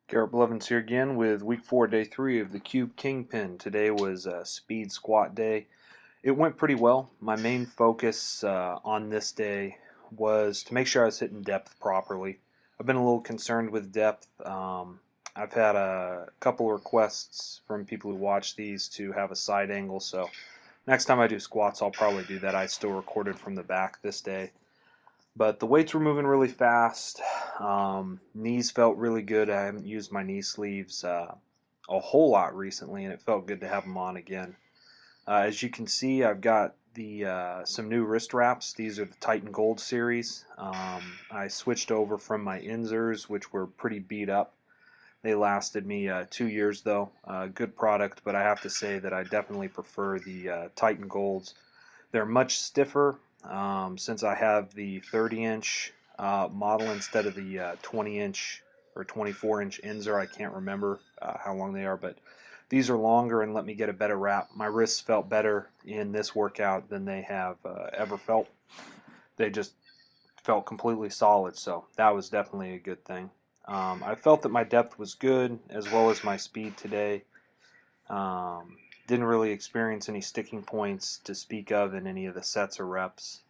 Garrett Blevins here again with week 4, day 3 of the Cube Kingpin. Today was speed squat day. It went pretty well. My main focus on this day was to make sure I was hitting depth properly. I've been a little concerned with depth. I've had a couple requests from people who watch these to have a side angle, so next time I do squats, I'll probably do that. I still recorded from the back this day. But the weights were moving really fast. Knees felt really good. I haven't used my knee sleeves a whole lot recently, and it felt good to have them on again. As you can see, I've got the some new wrist wraps. These are the Titan Gold series. I switched over from my Inzers, which were pretty beat up. They lasted me 2 years though. Good product, but I have to say that I definitely prefer the Titan Golds. They're much stiffer since I have the 30-inch model instead of the 20-inch or 24-inch Inzer. I can't remember how long they are, but these are longer and let me get a better wrap. My wrists felt better in this workout than they have ever felt. They just felt completely solid, so that was definitely a good thing. I felt that my depth was good as well as my speed today. Didn't really experience any sticking points to speak of in any of the sets or reps.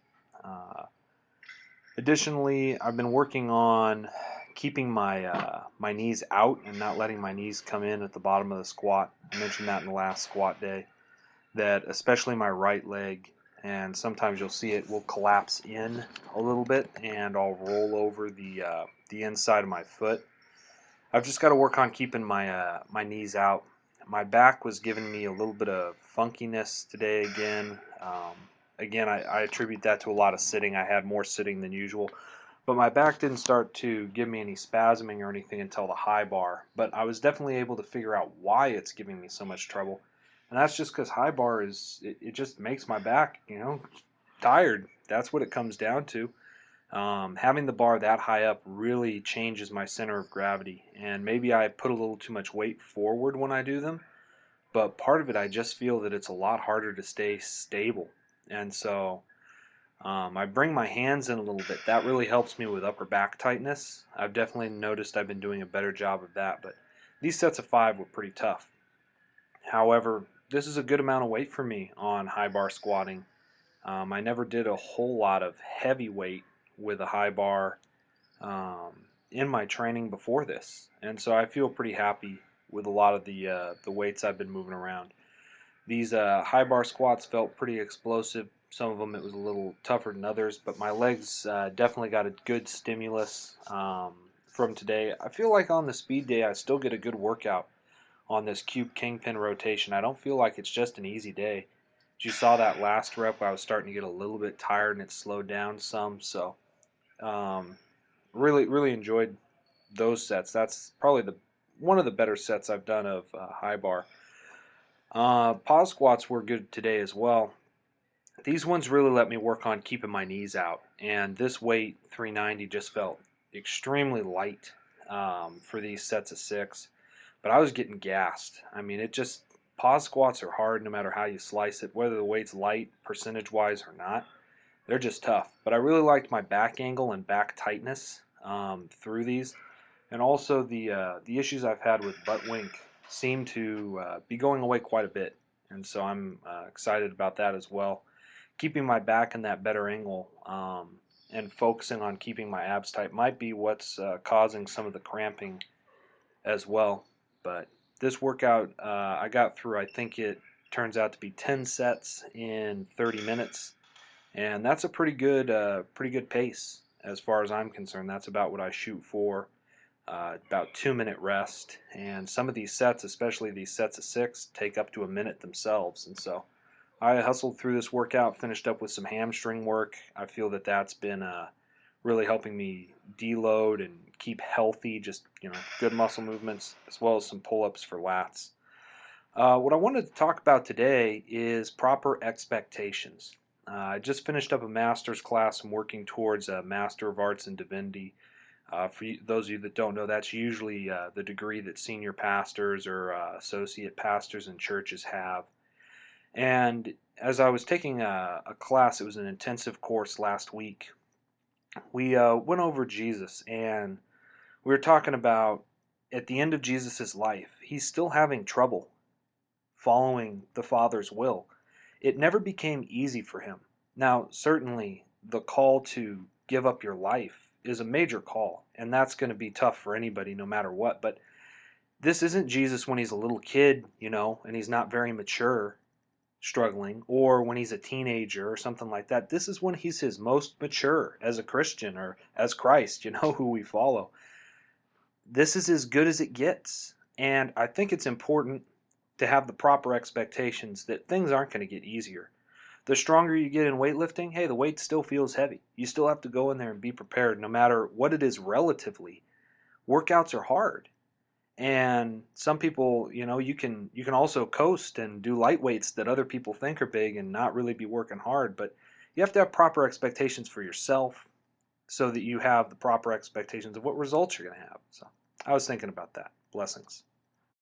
Uh, Additionally, I've been working on keeping my knees out and not letting my knees come in at the bottom of the squat. I mentioned that in the last squat day, that especially my right leg, and sometimes you'll see it will collapse in a little bit, and I'll roll over the inside of my foot. I've just got to work on keeping my knees out. My back was giving me a little bit of funkiness today again. I attribute that to a lot of sitting. I had more sitting than usual. But my back didn't start to give me any spasming or anything until the high bar. But I was definitely able to figure out why it's giving me so much trouble. And that's just because high bar it just makes my back, tired. That's what it comes down to. Having the bar that high up really changes my center of gravity, and maybe I put a little too much weight forward when I do them, but part of it I just feel that it's a lot harder to stay stable. And so I bring my hands in a little bit. That really helps me with upper back tightness. I've definitely noticed I've been doing a better job of that, but these sets of 5 were pretty tough. However, this is a good amount of weight for me on high bar squatting. I never did a whole lot of heavy weight with a high bar in my training before this, and so I feel pretty happy with a lot of the weights I've been moving around. These high bar squats felt pretty explosive. Some of them it was a little tougher than others, but my legs definitely got a good stimulus from today. I feel like on the speed day I still get a good workout on this Cube Kingpin rotation. I don't feel like it's just an easy day. You saw that last rep, I was starting to get a little bit tired and it slowed down some. So um, really enjoyed those sets. That's probably the one of the better sets I've done of high bar. Pause squats were good today as well. These ones really let me work on keeping my knees out, and this weight 390 just felt extremely light for these sets of 6. But I was getting gassed. I mean, it just pause squats are hard no matter how you slice it, whether the weight's light percentage wise or not. They're just tough. But I really liked my back angle and back tightness through these, and also the issues I've had with butt wink seem to be going away quite a bit, and so I'm excited about that as well. Keeping my back in that better angle and focusing on keeping my abs tight might be what's causing some of the cramping as well. But this workout I got through, I think it turns out to be 10 sets in 30 minutes, and that's a pretty good pace as far as I'm concerned. That's about what I shoot for. About 2-minute rest, and some of these sets, especially these sets of 6, take up to a minute themselves. And so I hustled through this workout, finished up with some hamstring work. I feel that that's been really helping me deload and keep healthy, just good muscle movements, as well as some pull-ups for lats. What I wanted to talk about today is proper expectations. I just finished up a master's class. I'm working towards a Master of Arts in Divinity. Those of you that don't know, that's usually the degree that senior pastors or associate pastors in churches have. And as I was taking a class, it was an intensive course last week, we went over Jesus, and we were talking about at the end of Jesus' life, he's still having trouble following the Father's will. It never became easy for him. Now, certainly, the call to give up your life is a major call, and that's going to be tough for anybody no matter what. But this isn't Jesus when he's a little kid, and he's not very mature, struggling, or when he's a teenager or something like that. This is when he's his most mature as a Christian or as Christ, who we follow. This is as good as it gets. And I think it's important to have the proper expectations that things aren't going to get easier. The stronger you get in weightlifting, hey, the weight still feels heavy. You still have to go in there and be prepared no matter what it is relatively. Workouts are hard. And some people, you can also coast and do light weights that other people think are big and not really be working hard, but you have to have proper expectations for yourself so that you have the proper expectations of what results you're going to have. So I was thinking about that. Blessings.